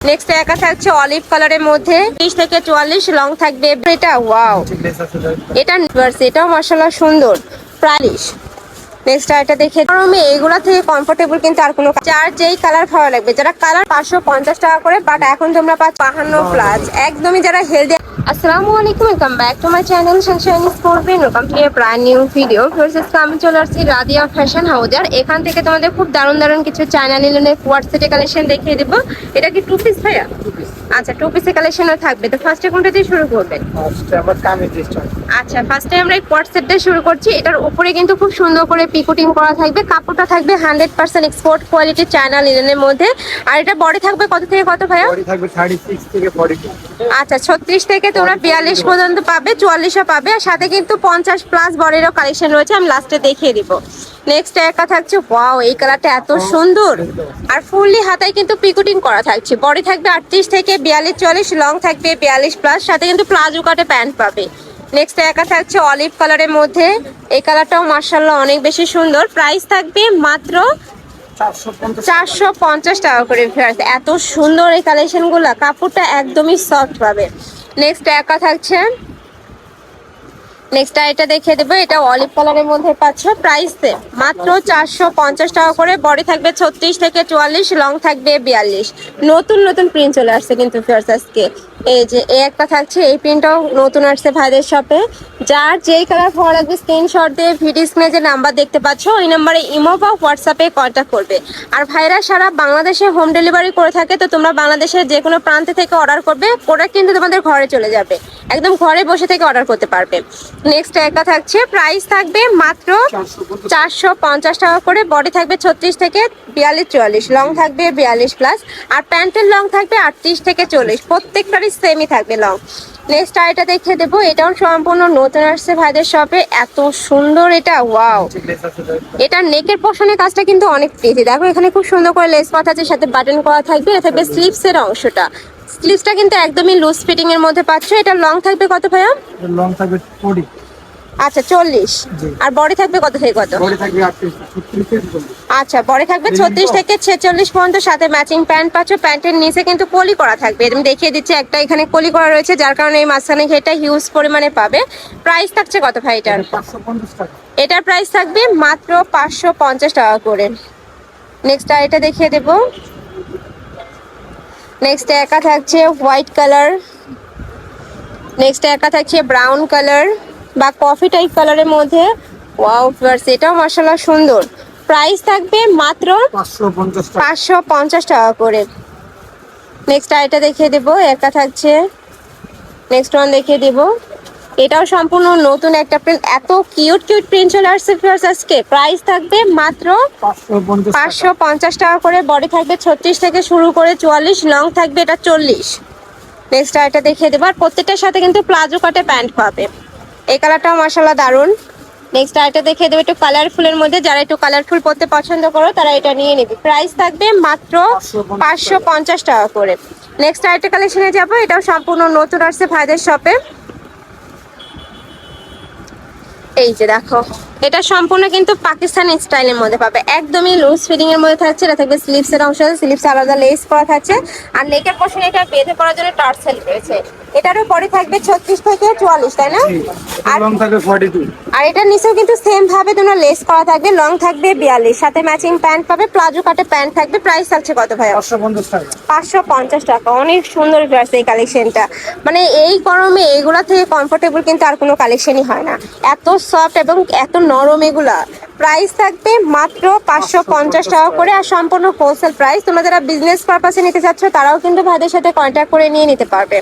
Next একা থাকছে olive কালারের মধ্যে 30 থেকে 44 লং থাকবে। এটা ওয়াও, এটাও মাশাআল্লাহ সুন্দর প্রাইস। নেক্সট এটা দেখে গরমে এগুলা থেকে কমফোর্টেবল কিন্তু আর কোনো, যার যেই কালার ভালো লাগবে, যারা কালার 550 টাকা করে, বাট এখন তোমরা পাচ্ছ 52 প্লাস, একদমই যারা হেলদি। আসসালামু আলাইকুম, welcome back to my channel Sunshine sports, welcome to A brand new video. First আমি চলে আসছি রাদিয়া ফ্যাশন হাউজার। এখান থেকে তোমাদের খুব দারুণ কিছু চায়না লিনেনের কোয়ার্ড সেটের কালেকশন দেখিয়ে দেবো। এটা কি টু পিস ভাইয়া? আচ্ছা, টু পিসের কালেকশনও থাকবে। তো ফার্স্টে কোনটা দিয়ে শুরু করবেন? আচ্ছা, ফার্স্টে আমরা এই কোয়ার্ড সেট দিয়ে শুরু করছি। এটার উপরে কিন্তু খুব সুন্দর করে পিকোটিং করা থাকবে, কাপড়টা থাকবে 100% এক্সপোর্ট কোয়ালিটি চায়না লিনেনের মধ্যে। আর এটা বডি থাকবে কত থেকে কত ভাইয়া? বডি থাকবে 36 থেকে 42। আচ্ছা, 36 থেকে তোমরা 42 পর্যন্ত পাবে, 44ও পাবে, আর সাথে কিন্তু 50 প্লাস বডিরও কালেকশন রয়েছে, আমি লাস্টে দেখিয়ে দিব। নেক্সট একটা থাকছে, ওয়াও, এই কালারটা এত সুন্দর, আর ফুললি হাতায় কিন্তু পিকোটিং করা থাকছে। বডি থাকবে 38 থেকে 42 44, লং থাকবে 42 প্লাস, সাথে কিন্তু প্লাজো কাটে প্যান্ট পাবে। নেক্সট একা থাকছে অলিভ কালারের মধ্যে, এই কালারটাও মাশাআল্লাহ অনেক বেশি সুন্দর। প্রাইস থাকবে মাত্র 450 টাকা করে। এত সুন্দর এই কালেকশন গুলা, কাপড়টা একদমই সফট পাবে। নেক্সট একা থাকছে, নেক্সট এটা দেখিয়ে দেবো। এটা অলিভ কালারের মধ্যে পাচ্ছ, প্রাইস মাত্র 450 টাকা করে। বডি থাকবে 36 থেকে 44, লং থাকবে 42। নতুন প্রিন্ট চলে আসছে কিন্তু ফিয়ার্স আজকে। এই যে এই একটা থাকছে, এই প্রিন্টটাও নতুন আসছে ভাইদের শপে। যার যেই কালার ভালো লাগবে স্ক্রিনশট দিয়ে ভিডিও স্ক্রিনে যে নাম্বার দেখতে পাচ্ছ, ওই নাম্বারে ইমো বা হোয়াটসঅ্যাপে কন্ট্যাক্ট করবে। আর ভাইরা সারা বাংলাদেশে হোম ডেলিভারি করে থাকে, তো তোমরা বাংলাদেশের যে কোনো প্রান্ত থেকে অর্ডার করবে, প্রোডাক্ট কিন্তু তোমাদের ঘরে চলে যাবে, একদম ঘরে বসে থেকে অর্ডার করতে পারবে। নেক্সট একা থাকছে, প্রাইস থাকবে মাত্র 450 টাকা করে। বডি থাকবে 36 থেকে 42 44, লং থাকবে 42 প্লাস, আর প্যান্টের লং থাকবে 38 থেকে 40, প্রত্যেকটারই সেমই থাকবে লং। নেক্সট এটা দেখিয়ে দেবো, এটাও সম্পূর্ণ নতুন আসছে ভাইদের শপে, এত সুন্দর এটা, ওয়াও। এটা নেকের পশনের কাজটা কিন্তু অনেক প্রিটি, দেখো এখানে খুব সুন্দর করে লেস পাতা আছে, সাথে বাটন করা থাকবে। এটা থাকবে স্লিভসের অংশটা, স্লিভসটা কিন্তু একদমই লুজ ফিটিং এর মধ্যে পাচ্ছ। এটা লং থাকবে কত ভাইয়া? লং থাকবে 40। আচ্ছা, 40। আর বডি থাকবে কত থেকে কত? বডি থাকবে 38 36 থেকে 40। আচ্ছা, বডি থাকবে 36 থেকে 46 পর্যন্ত, সাথে ম্যাচিং প্যান্ট পাচ্ছ। প্যান্টের নিচে কিন্তু কলি করা থাকবে, আমি দেখিয়ে দিচ্ছি। একটা এখানে কলি করা রয়েছে, যার কারণে এই মাঝখানে ঘেরটা হিউজ পরিমাণে পাবে। প্রাইস থাকছে কত ভাই এটার? 550 টাকা। এটার প্রাইস থাকবে মাত্র 550 টাকা করে। নেক্সট আর এটা দেখিয়ে দেবো। নেক্সট একা থাকছে হোয়াইট কালার, নেক্সট একা থাকছে ব্রাউন কালার বা কফি টাইপ কালারের মধ্যে। ওয়াও ভিউয়ার্স, এটাও মাশাআল্লাহ সুন্দর। প্রাইস থাকবে মাত্র 550 টাকা করে। নেক্সট এটা দেখিয়ে দেবো, একা থাকছে। নেক্সট ওয়ান দেখিয়ে দেব, এটাও সম্পূর্ণ নতুন একটা প্রিন্ট, এত কিউট প্রিন্ট চলে আসছে ভিউয়ার্স আজকে। প্রাইস থাকবে মাত্র 550 টাকা করে। বডি থাকবে 36 থেকে শুরু করে 44, লং থাকবে এটা 40। নেক্সট এটা দেখিয়ে দেবো, আর প্রত্যেকটার সাথে কিন্তু প্লাজো কাটে প্যান্ট পাবে। এই কালারটাও মাশাআল্লাহ দারুন। নেক্সট এটা দেখিয়ে দেবো একটু কালারফুলের মধ্যে, যারা একটু কালারফুল পরতে পছন্দ করো তারা এটা নিয়ে নেবে। প্রাইস থাকবে মাত্র 550 টাকা করে। নেক্সট আরেকটা কালেকশনে যাবো, এটাও সম্পূর্ণ নতুন আসছে ভাইদের শপে। এই যে দেখো, এটা সম্পূর্ণ কিন্তু পাকিস্তানি স্টাইলের মধ্যে পাবে, একদমই লুজ ফিটিং এর মধ্যে থাকছে। এটা থাকবে স্লিভস এর অংশ, স্লিভস আলাদা লেস করা থাকছে, আর নেকের পোর্শনে এটা বেঁধে করার জন্য টার্সেল রয়েছে। এটারও পরে থাকবে 36 থেকে 44, তাই না? আর লং থাকবে 42। আর এটার নিচেও কিন্তু সেম ভাবে তোমরা লেস করা থাকবে, লং থাকবে 42, সাথে ম্যাচিং প্যান্ট পাবে, প্লাজো কাটে প্যান্ট থাকবে। প্রাইস থাকছে কত ভাই? 550 টাকা। 550 টাকা। অনেক সুন্দর ভিউয়ার্স এই কালেকশনটা, মানে এই গরমে এগুলা থেকে কমফোর্টেবল কিন্তু আর কোনো কালেকশনই হয় না, এত সফট এবং এত নরম এগুলা। প্রাইস থাকবে মাত্র 550 টাকা করে, আর সম্পূর্ণ হোলসেল প্রাইস। তোমরা যারা বিজনেস পারপাসে নিতে চাচ্ছ তারাও কিন্তু ভাইদের সাথে কন্ট্যাক্ট করে নিয়ে নিতে পারবে।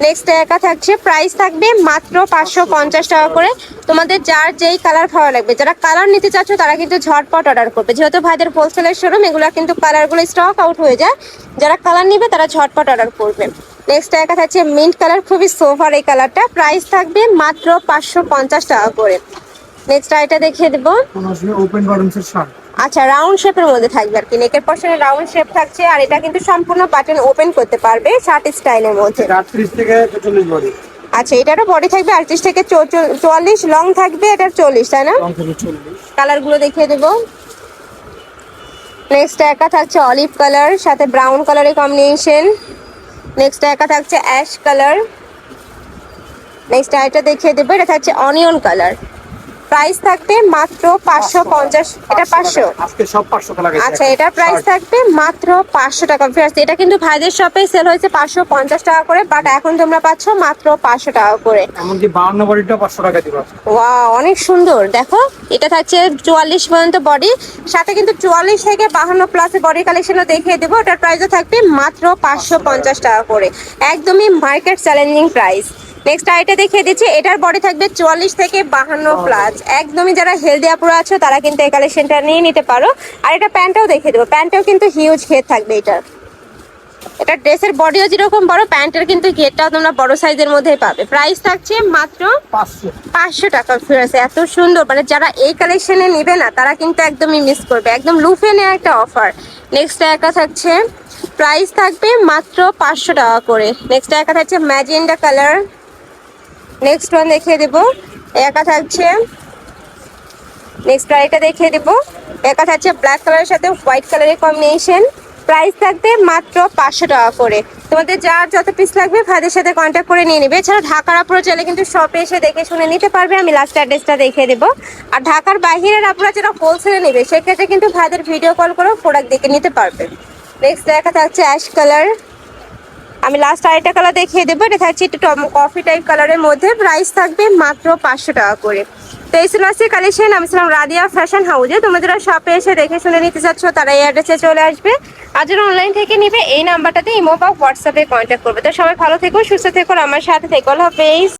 নেক্সট একা থাকছে, প্রাইস থাকবে মাত্র 550 টাকা করে। তোমাদের যার যেই কালার ভালো লাগবে, যারা কালার নিতে চাচ্ছ তারা কিন্তু ঝটপট অর্ডার করবে, যেহেতু ভাইদের হোলসেলের শোরুম, এগুলো কিন্তু কালারগুলো স্টক আউট হয়ে যায়। যারা কালার নিবে তারা ঝটপট অর্ডার করবে। নেক্সট একা থাকছে মিন্ট কালার, খুবই সোফার এই কালারটা। প্রাইস থাকবে মাত্র 550 টাকা করে। নেক্সট এটা দেখিয়ে দেবো, ওপেন বাটনসের শার্ট। আচ্ছা, রাউন্ড শেপের মধ্যে থাকবে আর কি, নেকের পশনে রাউন্ড শেপ থাকছে, আর এটা কিন্তু সম্পূর্ণ বাটন ওপেন করতে পারবে, শার্ট স্টাইলের মধ্যে। 38 থেকে 44 বডি। আচ্ছা, এটারও বডি থাকবে 38 থেকে 44, লং থাকবে এটার 40, তাই না? লং থাকবে 40। কালারগুলো দেখিয়ে দেবো। নেক্সট একা থাকছে অলিভ কালার, সাথে ব্রাউন কালারের কম্বিনেশন। নেক্সট একা থাকছে অ্যাশ কালার। নেক্সট আইটা দেখিয়ে দেবো, এটা থাকছে অনিয়ন কালার। প্রাইস থাকবে মাত্র 550। এটা 500। আজকে সব 500 টাকা লাগাইছে। আচ্ছা, এটা প্রাইস থাকবে মাত্র 500 টাকা। ভিউয়ার্স, এটা কিন্তু ভাইদের শপে সেল হয়েছে 550 টাকা করে, বাট এখন তোমরা পাচ্ছ মাত্র 500 টাকা করে। এমনকি 52 বডিটা 500 টাকা দিব। ওয়াও, অনেক সুন্দর। দেখো, এটা থাকছে 44 পর্যন্ত বডি, সাথে কিন্তু 44 থেকে 52 প্লাসে বডি কালেকশনও দেখিয়ে দেবো। এটার প্রাইসও থাকবে মাত্র 550 টাকা করে, একদমই মার্কেট চ্যালেঞ্জিং প্রাইস। নেক্সট আইটা দেখিয়ে দিচ্ছি, এটার বডি থাকবে 44 থেকে 52 প্লাস। একদমই যারা হেলদি আপুরা আছো তারা কিন্তু এই কালেকশনটা নিয়ে নিতে পারো। আর এটা প্যান্টটাও দেখিয়ে দেবো, প্যান্টটাও কিন্তু হিউজ ঘের থাকবে এটার। এটা ড্রেসের বডিও যেরকম বড়, প্যান্টের কিন্তু ঘেরটাও তোমরা বড় সাইজের মধ্যেই পাবে। প্রাইস থাকছে মাত্র 500 টাকা। ফিরেছে এত সুন্দর, মানে যারা এই কালেকশনে নেবে না তারা কিন্তু একদমই মিস করবে, একদম লুফে নেওয়া একটা অফার। নেক্সট একা থাকছে, প্রাইস থাকবে মাত্র 500 টাকা করে। নেক্সট একা থাকছে ম্যাজেন্ডা কালার। নেক্সট ওয়ান দেখিয়ে দেবো, একা থাকছে। নেক্সট আইটা দেখিয়ে দেবো, একা থাকছে ব্ল্যাক কালারের সাথে হোয়াইট কালারের কম্বিনেশন। প্রাইস থাকবে মাত্র 500 টাকা করে। তোমাদের যার যত পিস লাগবে ভাইদের সাথে কন্ট্যাক্ট করে নিয়ে নেবে। এছাড়া ঢাকার আপুরা চাইলে কিন্তু শপে এসে দেখে শুনে নিতে পারবে, আমি লাস্ট অ্যাড্রেসটা দেখিয়ে দেবো। আর ঢাকার বাইরের আপুরা যারা হোলসেলে নেবে সেক্ষেত্রে কিন্তু ভাইদের ভিডিও কল করে প্রোডাক্ট দেখে নিতে পারবে। নেক্সট দেখা থাকছে অ্যাশ কালার, আমি লাস্ট আরেকটা কালার দেখিয়ে দেবো। এটা থাকছে একটু কফি টাইপ কালারের মধ্যে, প্রাইস থাকবে মাত্র 500 টাকা করে। তো এই ছিল আজকে কালেকশন। আমি ছিলাম রাদিয়া ফ্যাশন হাউজে। তোমরা যারা শপে এসে দেখে শুনে নিতে চাচ্ছ তারা এই অ্যাড্রেসে চলে আসবে। আর যারা অনলাইন থেকে নিবে এই নাম্বারটাতে ইমো বা হোয়াটসঅ্যাপে কন্ট্যাক্ট করবে। তো সবাই ভালো থেকো, সুস্থ থেকো, আমার সাথে থেকো। আল্লাহ হাফেজ।